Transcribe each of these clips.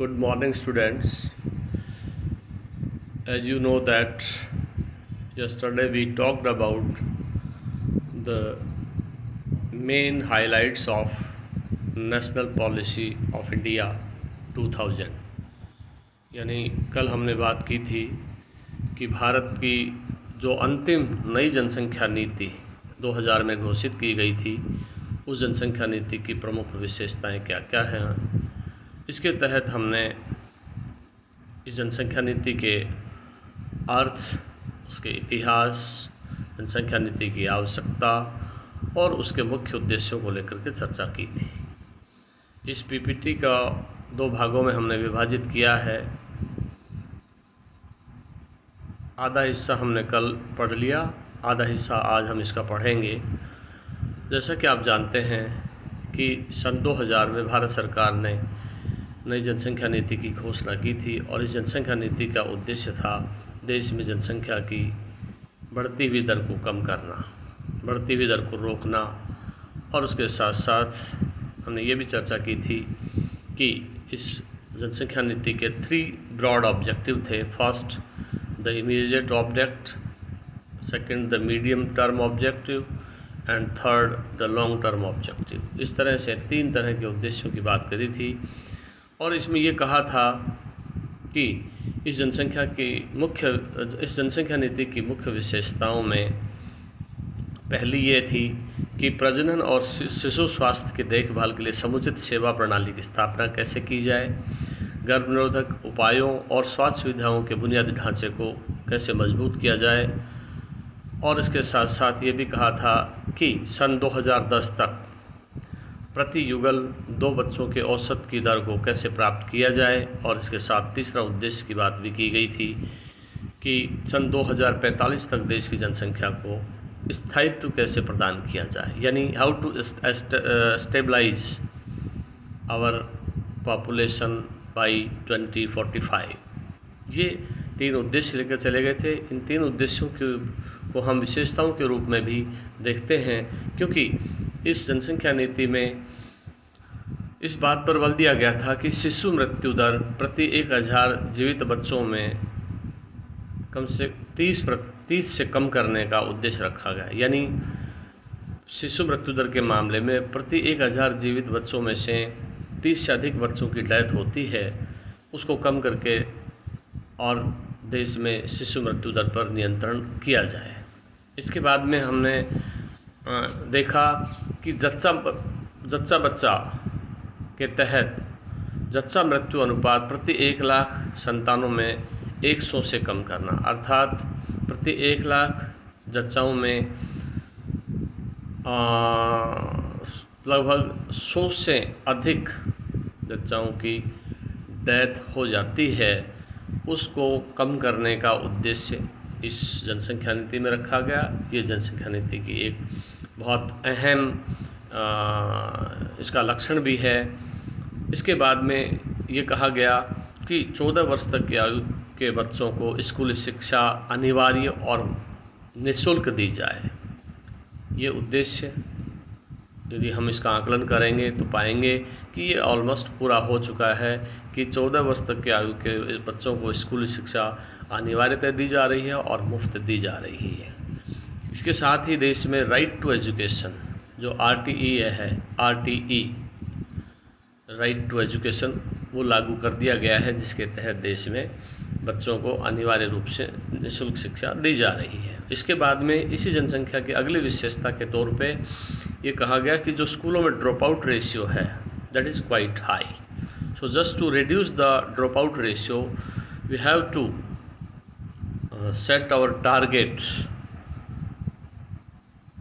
Good morning, students. As you know that yesterday we talked about the main highlights of National Policy of India 2000। यानी कल हमने बात की थी कि भारत की जो अंतिम नई जनसंख्या नीति 2000 में घोषित की गई थी, उस जनसंख्या नीति की प्रमुख विशेषताएं क्या क्या हैं। इसके तहत हमने इस जनसंख्या नीति के अर्थ, उसके इतिहास, जनसंख्या नीति की आवश्यकता और उसके मुख्य उद्देश्यों को लेकर के चर्चा की थी। इस पीपीटी का 2 भागों में हमने विभाजित किया है। आधा हिस्सा हमने कल पढ़ लिया, आधा हिस्सा आज हम इसका पढ़ेंगे। जैसा कि आप जानते हैं कि सन 2000 में भारत सरकार ने नई जनसंख्या नीति की घोषणा की थी और इस जनसंख्या नीति का उद्देश्य था देश में जनसंख्या की बढ़ती हुई दर को कम करना, बढ़ती हुई दर को रोकना। और उसके साथ साथ हमने ये भी चर्चा की थी कि इस जनसंख्या नीति के 3 ब्रॉड ऑब्जेक्टिव थे। First, the immediate object, second, the medium term objective and third, the long term objective. इस तरह से 3 तरह के उद्देश्यों की बात करी थी और इसमें ये कहा था कि इस जनसंख्या नीति की मुख्य विशेषताओं में पहली ये थी कि प्रजनन और शिशु स्वास्थ्य की देखभाल के लिए समुचित सेवा प्रणाली की स्थापना कैसे की जाए, गर्भनिरोधक उपायों और स्वास्थ्य सुविधाओं के बुनियादी ढांचे को कैसे मजबूत किया जाए। और इसके साथ साथ ये भी कहा था कि सन 2010 तक प्रति युगल 2 बच्चों के औसत की दर को कैसे प्राप्त किया जाए। और इसके साथ तीसरा उद्देश्य की बात भी की गई थी कि सन 2045 तक देश की जनसंख्या को स्थायित्व कैसे प्रदान किया जाए, यानी how to stabilise our population by 2045। ये 3 उद्देश्य लेकर चले गए थे। इन 3 उद्देश्यों को हम विशेषताओं के रूप में भी देखते हैं, क्योंकि इस जनसंख्या नीति में इस बात पर बल दिया गया था कि शिशु मृत्यु दर प्रति 1000 जीवित बच्चों में कम से 30 से कम करने का उद्देश्य रखा गया। यानी शिशु मृत्यु दर के मामले में प्रति 1000 जीवित बच्चों में से 30 से अधिक बच्चों की डेथ होती है, उसको कम करके और देश में शिशु मृत्यु दर पर नियंत्रण किया जाए। इसके बाद में हमने देखा कि जच्चा बच्चा के तहत जच्चा मृत्यु अनुपात प्रति 1 लाख संतानों में 100 से कम करना, अर्थात प्रति 1 लाख जच्चाओं में लगभग 100 से अधिक जच्चाओं की डेथ हो जाती है, उसको कम करने का उद्देश्य इस जनसंख्या नीति में रखा गया। ये जनसंख्या नीति की एक बहुत अहम इसका लक्षण भी है। इसके बाद में ये कहा गया कि 14 वर्ष तक की आयु के बच्चों को स्कूली शिक्षा अनिवार्य और निःशुल्क दी जाए। ये उद्देश्य यदि हम इसका आकलन करेंगे तो पाएंगे कि ये ऑलमोस्ट पूरा हो चुका है कि 14 वर्ष तक की आयु के बच्चों को स्कूली शिक्षा अनिवार्यतः दी जा रही है और मुफ्त दी जा रही है। इसके साथ ही देश में राइट टू एजुकेशन, जो RTE है, RTE राइट टू एजुकेशन, वो लागू कर दिया गया है, जिसके तहत देश में बच्चों को अनिवार्य रूप से निःशुल्क शिक्षा दी जा रही है। इसके बाद में इसी जनसंख्या की अगली विशेषता के तौर पे ये कहा गया कि जो स्कूलों में ड्रॉप आउट रेशियो है, that is quite high. So just to reduce the drop out ratio we have to set our target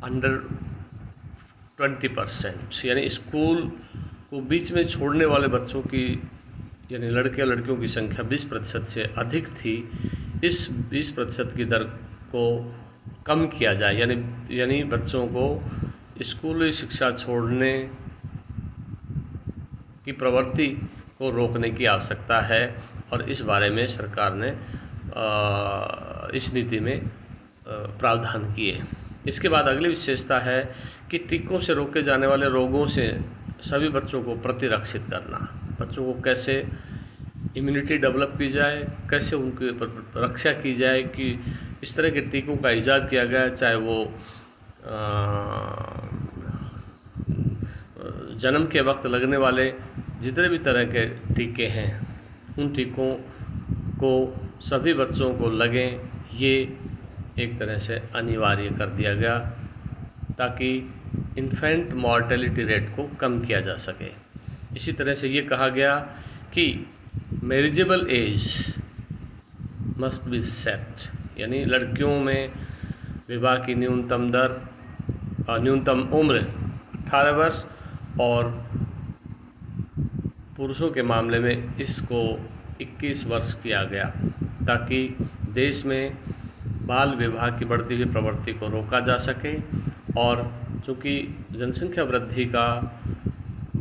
under 20%। यानी स्कूल को बीच में छोड़ने वाले बच्चों की, यानी लड़के लड़कियों की संख्या 20% से अधिक थी, इस 20% की दर को कम किया जाए। यानी बच्चों को स्कूली शिक्षा छोड़ने की प्रवृत्ति को रोकने की आवश्यकता है और इस बारे में सरकार ने इस नीति में प्रावधान किए। इसके बाद अगली विशेषता है कि टीकों से रोके जाने वाले रोगों से सभी बच्चों को प्रतिरक्षित करना। बच्चों को कैसे इम्यूनिटी डेवलप की जाए, कैसे उनकी रक्षा की जाए, कि इस तरह के टीकों का इजाद किया गया, चाहे वो जन्म के वक्त लगने वाले जितने भी तरह के टीके हैं, उन टीकों को सभी बच्चों को लगें, ये एक तरह से अनिवार्य कर दिया गया ताकि इन्फेंट मॉर्टेलिटी रेट को कम किया जा सके। इसी तरह से ये कहा गया कि marriageable age must be set, यानी लड़कियों में विवाह की न्यूनतम उम्र 18 वर्ष और पुरुषों के मामले में इसको 21 वर्ष किया गया, ताकि देश में बाल विवाह की बढ़ती हुई प्रवृत्ति को रोका जा सके। और चूँकि जनसंख्या वृद्धि का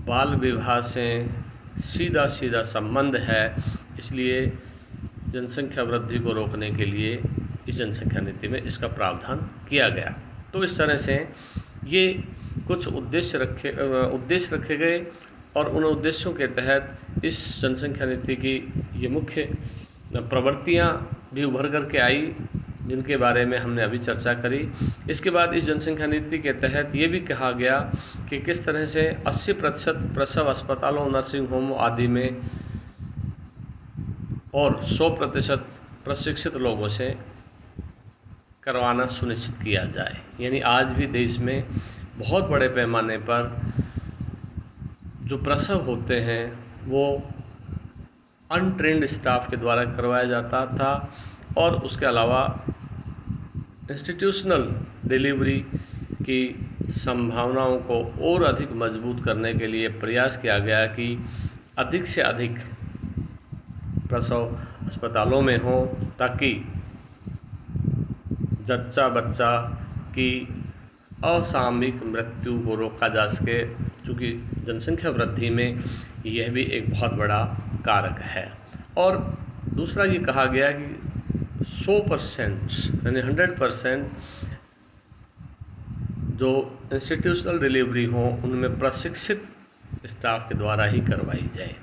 बाल विवाह से सीधा संबंध है, इसलिए जनसंख्या वृद्धि को रोकने के लिए इस जनसंख्या नीति में इसका प्रावधान किया गया। तो इस तरह से ये कुछ उद्देश्य रखे गए और उन उद्देश्यों के तहत इस जनसंख्या नीति की ये मुख्य प्रवृत्तियाँ भी उभर करके आई, जिनके बारे में हमने अभी चर्चा करी। इसके बाद इस जनसंख्या नीति के तहत ये भी कहा गया कि किस तरह से 80% प्रसव अस्पतालों, नर्सिंग होम आदि में और 100% प्रशिक्षित लोगों से करवाना सुनिश्चित किया जाए। यानी आज भी देश में बहुत बड़े पैमाने पर जो प्रसव होते हैं वो अनट्रेंड स्टाफ के द्वारा करवाया जाता था, और उसके अलावा इंस्टीट्यूशनल डिलीवरी की संभावनाओं को और अधिक मजबूत करने के लिए प्रयास किया गया कि अधिक से अधिक प्रसव अस्पतालों में हो, ताकि जच्चा बच्चा की असामयिक मृत्यु को रोका जा सके, क्योंकि जनसंख्या वृद्धि में यह भी एक बहुत बड़ा कारक है। और दूसरा ये कहा गया कि 100% यानी 100% जो इंस्टीट्यूशनल डिलीवरी हो उनमें प्रशिक्षित स्टाफ के द्वारा ही करवाई जाए।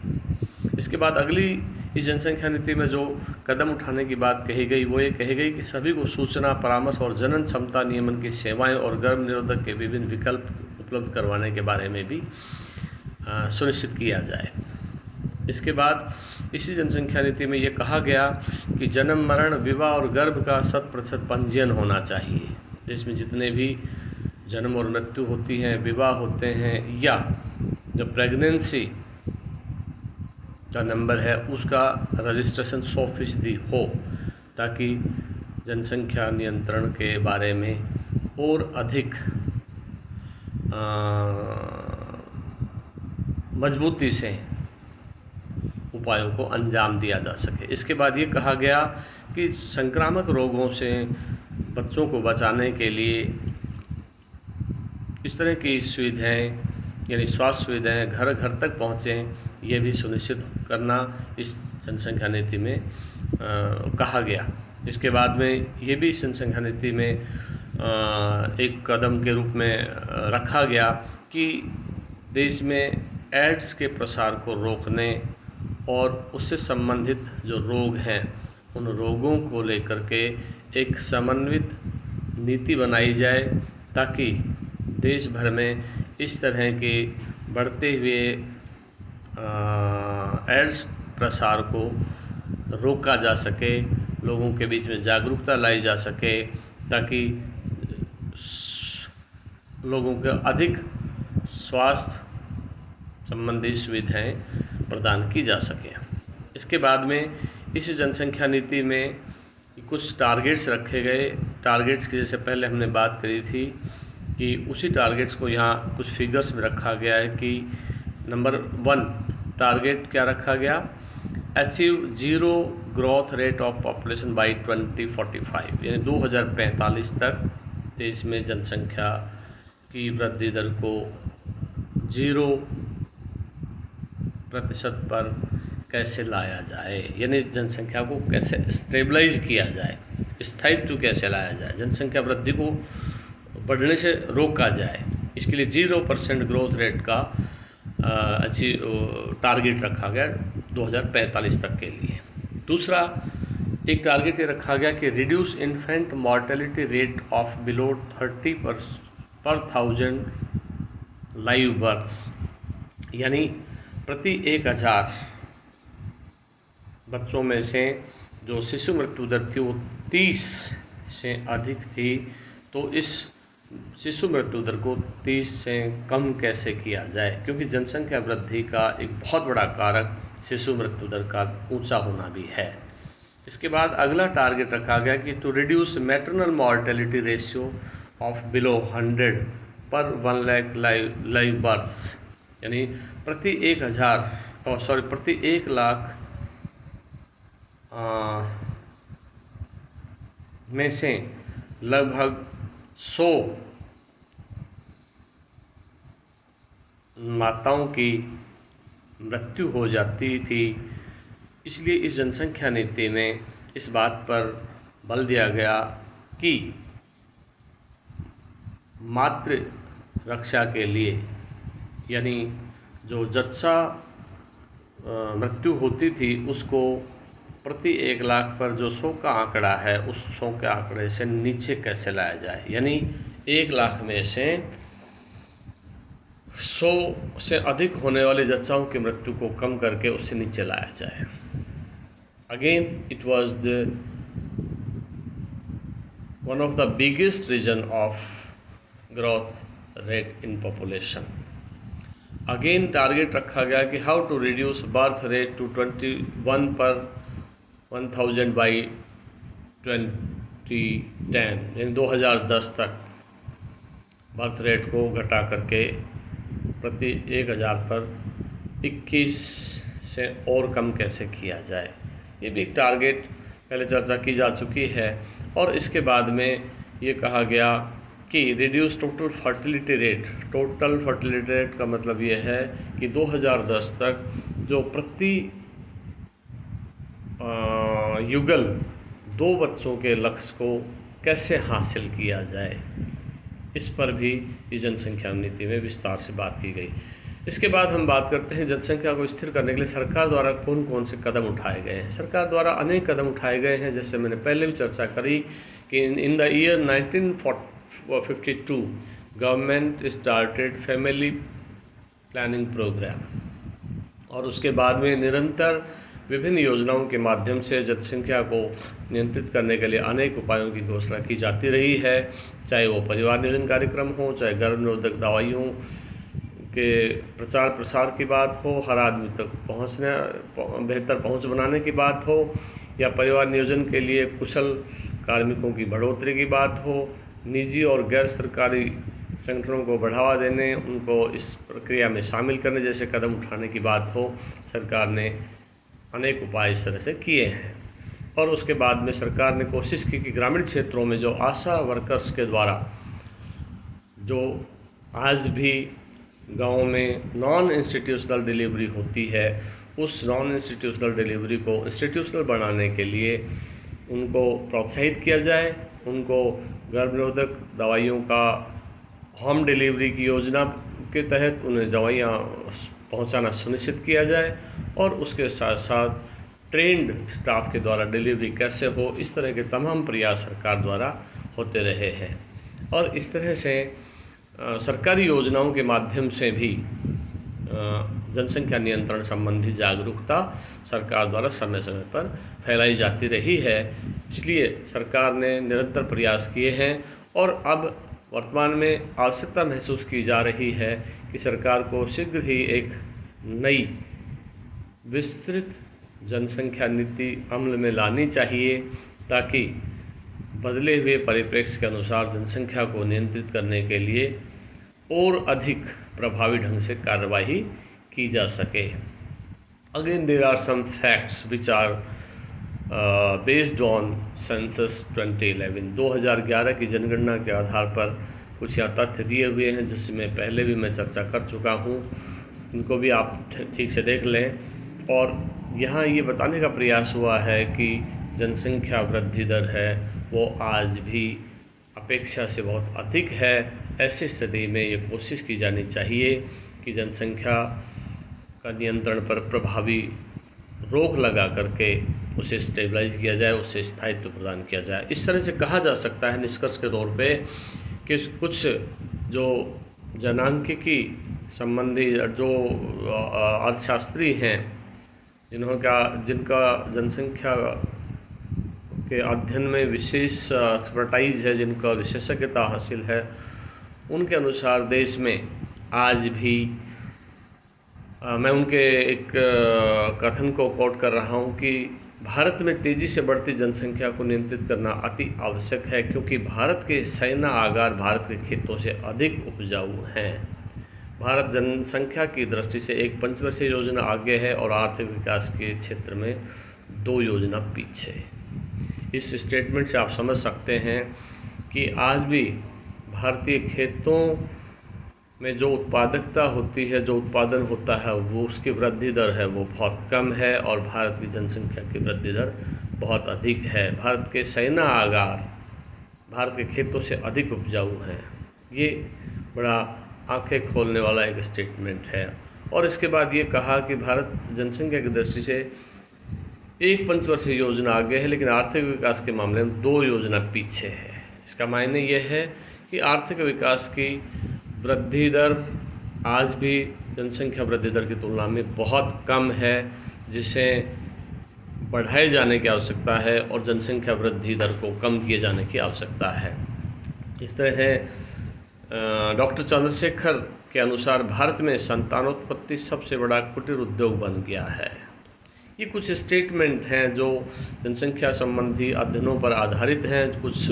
इसके बाद अगली इस जनसंख्या नीति में जो कदम उठाने की बात कही गई वो ये कही गई कि सभी को सूचना, परामर्श और जनन क्षमता नियमन की सेवाएं और गर्भ निरोधक के विभिन्न विकल्प उपलब्ध करवाने के बारे में भी सुनिश्चित किया जाए। इसके बाद इसी जनसंख्या नीति में ये कहा गया कि जन्म, मरण, विवाह और गर्भ का 100% पंजीयन होना चाहिए। देश में जितने भी जन्म और मृत्यु होती हैं, विवाह होते हैं, या जब प्रेगनेंसी का नंबर है उसका रजिस्ट्रेशन 100% हो, ताकि जनसंख्या नियंत्रण के बारे में और अधिक मजबूती से उपायों को अंजाम दिया जा सके। इसके बाद ये कहा गया कि संक्रामक रोगों से बच्चों को बचाने के लिए इस तरह की सुविधाएं, यानी स्वास्थ्य सुविधाएं घर घर तक पहुँचें, ये भी सुनिश्चित करना इस जनसंख्या नीति में कहा गया। इसके बाद में ये भी इस जनसंख्या नीति में एक कदम के रूप में रखा गया कि देश में एड्स के प्रसार को रोकने और उससे संबंधित जो रोग हैं उन रोगों को लेकर के एक समन्वित नीति बनाई जाए, ताकि देश भर में इस तरह के बढ़ते हुए एड्स प्रसार को रोका जा सके, लोगों के बीच में जागरूकता लाई जा सके, ताकि लोगों को अधिक स्वास्थ्य संबंधी सुविधाएं प्रदान की जा सके। इसके बाद में इस जनसंख्या नीति में कुछ टारगेट्स रखे गए। टारगेट्स की जैसे पहले हमने बात करी थी कि उसी टारगेट्स को यहाँ कुछ फिगर्स में रखा गया है कि नंबर 1 टारगेट क्या रखा गया, achieve zero growth rate of population by 2045, यानी 2045 तक देश में जनसंख्या की वृद्धि दर को 0% पर कैसे लाया जाए, यानी जनसंख्या को कैसे स्टेबलाइज किया जाए, स्थायित्व कैसे लाया जाए, जनसंख्या वृद्धि को बढ़ने से रोका जाए। इसके लिए 0% ग्रोथ रेट का टारगेट रखा गया 2045 तक के लिए। दूसरा एक टारगेट ये रखा गया कि reduce infant mortality rate of below 30 पर 1000 लाइव बर्थ्स, यानी प्रति 1000 बच्चों में से जो शिशु मृत्यु दर थी वो 30 से अधिक थी, तो इस शिशु मृत्यु दर को 30 से कम कैसे किया जाए, क्योंकि जनसंख्या वृद्धि का एक बहुत बड़ा कारक शिशु मृत्यु दर का ऊंचा होना भी है। इसके बाद अगला टारगेट रखा गया कि to reduce maternal mortality ratio of below 100 per 1 lakh live births, यानी प्रति 1 लाख में से लगभग 100 माताओं की मृत्यु हो जाती थी। इसलिए इस जनसंख्या नीति में इस बात पर बल दिया गया कि मातृ रक्षा के लिए, यानी जो जच्चा मृत्यु होती थी उसको प्रति 1 लाख पर जो 100 का आंकड़ा है उस 100 के आंकड़े से नीचे कैसे लाया जाए, यानी 1 लाख में से 100 से अधिक होने वाले जच्चाओं की मृत्यु को कम करके उससे नीचे लाया जाए। Again, it was one of the biggest reason of growth rate in population. Again, target रखा गया कि how to reduce birth rate to 21 per 1000 by 2010, यानी 2010 तक बर्थ रेट को घटा करके प्रति 1000 पर 21 से और कम कैसे किया जाए। ये भी एक टारगेट पहले चर्चा की जा चुकी है। और इसके बाद में ये कहा गया कि reduce total fertility rate. Total fertility rate का मतलब ये है कि 2010 तक जो प्रति युगल 2 बच्चों के लक्ष्य को कैसे हासिल किया जाए, इस पर भी इस जनसंख्या नीति में विस्तार से बात की गई। इसके बाद हम बात करते हैं जनसंख्या को स्थिर करने के लिए सरकार द्वारा कौन कौन से कदम उठाए गए हैं। सरकार द्वारा अनेक कदम उठाए गए हैं, जैसे मैंने पहले भी चर्चा करी कि in the year 1952 government started family planning programme, और उसके बाद में निरंतर विभिन्न योजनाओं के माध्यम से जनसंख्या को नियंत्रित करने के लिए अनेक उपायों की घोषणा की जाती रही है, चाहे वो परिवार नियोजन कार्यक्रम हो, चाहे गर्भ निरोधक दवाइयों के प्रचार प्रसार की बात हो, हर आदमी तक बेहतर पहुंच बनाने की बात हो, या परिवार नियोजन के लिए कुशल कार्मिकों की बढ़ोतरी की बात हो, निजी और गैर सरकारी संगठनों को बढ़ावा देने, उनको इस प्रक्रिया में शामिल करने जैसे कदम उठाने की बात हो। सरकार ने अनेक उपाय इस तरह से किए हैं। और उसके बाद में सरकार ने कोशिश की कि ग्रामीण क्षेत्रों में जो आशा वर्कर्स के द्वारा जो आज भी गाँव में नॉन इंस्टीट्यूशनल डिलीवरी होती है, उस नॉन इंस्टीट्यूशनल डिलीवरी को इंस्टीट्यूशनल बनाने के लिए उनको प्रोत्साहित किया जाए, उनको गर्भनिरोधक दवाइयों का होम डिलीवरी की योजना के तहत उन्हें दवाइयाँ पहुंचाना सुनिश्चित किया जाए, और उसके साथ साथ ट्रेंड स्टाफ के द्वारा डिलीवरी कैसे हो, इस तरह के तमाम प्रयास सरकार द्वारा होते रहे हैं। और इस तरह से सरकारी योजनाओं के माध्यम से भी जनसंख्या नियंत्रण संबंधी जागरूकता सरकार द्वारा समय समय पर फैलाई जाती रही है। इसलिए सरकार ने निरंतर प्रयास किए हैं, और अब वर्तमान में आवश्यकता महसूस की जा रही है कि सरकार को शीघ्र ही एक नई विस्तृत जनसंख्या नीति अमल में लानी चाहिए, ताकि बदले हुए परिप्रेक्ष्य के अनुसार जनसंख्या को नियंत्रित करने के लिए और अधिक प्रभावी ढंग से कार्यवाही की जा सके। Again there are some facts which are based on census 2011 की जनगणना के आधार पर कुछ यहाँ तथ्य दिए हुए हैं, जिसमें पहले भी मैं चर्चा कर चुका हूँ, उनको भी आप ठीक से देख लें। और यहाँ ये बताने का प्रयास हुआ है कि जनसंख्या वृद्धि दर है वो आज भी अपेक्षा से बहुत अधिक है। ऐसी स्थिति में ये कोशिश की जानी चाहिए की जनसंख्या का नियंत्रण पर प्रभावी रोक लगा करके उसे स्टेबलाइज किया जाए, उसे स्थायित्व प्रदान किया जाए। इस तरह से कहा जा सकता है निष्कर्ष के तौर पे कि कुछ जो जनांकिकी संबंधी जो अर्थशास्त्री हैं जिनका जनसंख्या के अध्ययन में विशेष एक्सपर्टाइज है, जिनका विशेषज्ञता हासिल है, उनके अनुसार देश में आज भी मैं उनके एक कथन को कोट कर रहा हूं कि भारत में तेज़ी से बढ़ती जनसंख्या को नियंत्रित करना अति आवश्यक है, क्योंकि भारत के सेना आगार भारत के खेतों से अधिक उपजाऊ हैं। भारत जनसंख्या की दृष्टि से एक पंचवर्षीय योजना आगे है और आर्थिक विकास के क्षेत्र में 2 योजना पीछे। इस स्टेटमेंट से आप समझ सकते हैं कि आज भी भारतीय खेतों में जो उत्पादकता होती है, जो उत्पादन होता है, वो उसकी वृद्धि दर है वो बहुत कम है और भारत की जनसंख्या की वृद्धि दर बहुत अधिक है। भारत के सेना आगार भारत के खेतों से अधिक उपजाऊ हैं। ये बड़ा आंखें खोलने वाला एक स्टेटमेंट है। और इसके बाद ये कहा कि भारत जनसंख्या की दृष्टि से एक पंचवर्षीय योजना आगे है, लेकिन आर्थिक विकास के मामले में 2 योजना पीछे है। इसका मायने यह है कि आर्थिक विकास की वृद्धि दर आज भी जनसंख्या वृद्धि दर की तुलना में बहुत कम है, जिसे बढ़ाए जाने की आवश्यकता है और जनसंख्या वृद्धि दर को कम किए जाने की आवश्यकता है। इस तरह है डॉक्टर चंद्रशेखर के अनुसार भारत में संतानोत्पत्ति सबसे बड़ा कुटीर उद्योग बन गया है। ये कुछ स्टेटमेंट हैं जो जनसंख्या संबंधी अध्ययनों पर आधारित हैं, कुछ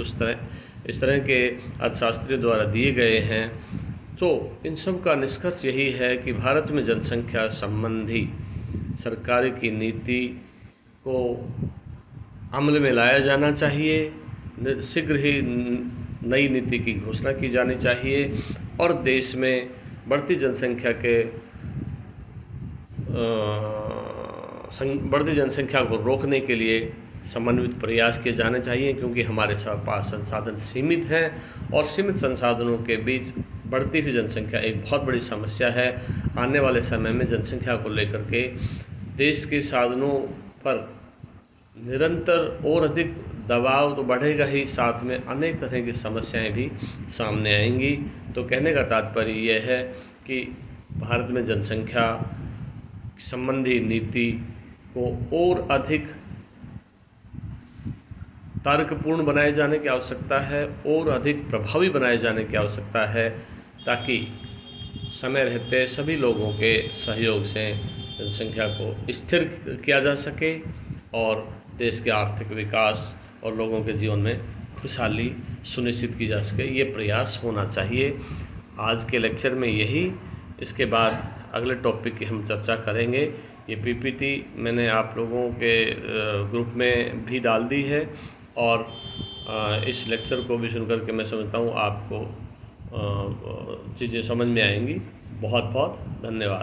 इस तरह के अर्थशास्त्रियों द्वारा दिए गए हैं। तो इन सब का निष्कर्ष यही है कि भारत में जनसंख्या संबंधी सरकार की नीति को अमल में लाया जाना चाहिए, शीघ्र ही नई नीति की घोषणा की जानी चाहिए और देश में बढ़ती जनसंख्या को रोकने के लिए समन्वित प्रयास किए जाने चाहिए, क्योंकि हमारे पास संसाधन सीमित हैं और सीमित संसाधनों के बीच बढ़ती हुई जनसंख्या एक बहुत बड़ी समस्या है। आने वाले समय में जनसंख्या को लेकर के देश के साधनों पर निरंतर और अधिक दबाव तो बढ़ेगा ही, साथ में अनेक तरह की समस्याएं भी सामने आएंगी। तो कहने का तात्पर्य यह है कि भारत में जनसंख्या संबंधी नीति को और अधिक तर्कपूर्ण बनाए जाने की आवश्यकता है और अधिक प्रभावी बनाए जाने की आवश्यकता है, ताकि समय रहते सभी लोगों के सहयोग से जनसंख्या को स्थिर किया जा सके और देश के आर्थिक विकास और लोगों के जीवन में खुशहाली सुनिश्चित की जा सके। ये प्रयास होना चाहिए। आज के लेक्चर में यही, इसके बाद अगले टॉपिक की हम चर्चा करेंगे। ये पीपीटी मैंने आप लोगों के ग्रुप में भी डाल दी है और इस लेक्चर को भी सुनकर के मैं समझता हूँ आपको चीज़ें समझ में आएंगी। बहुत बहुत धन्यवाद।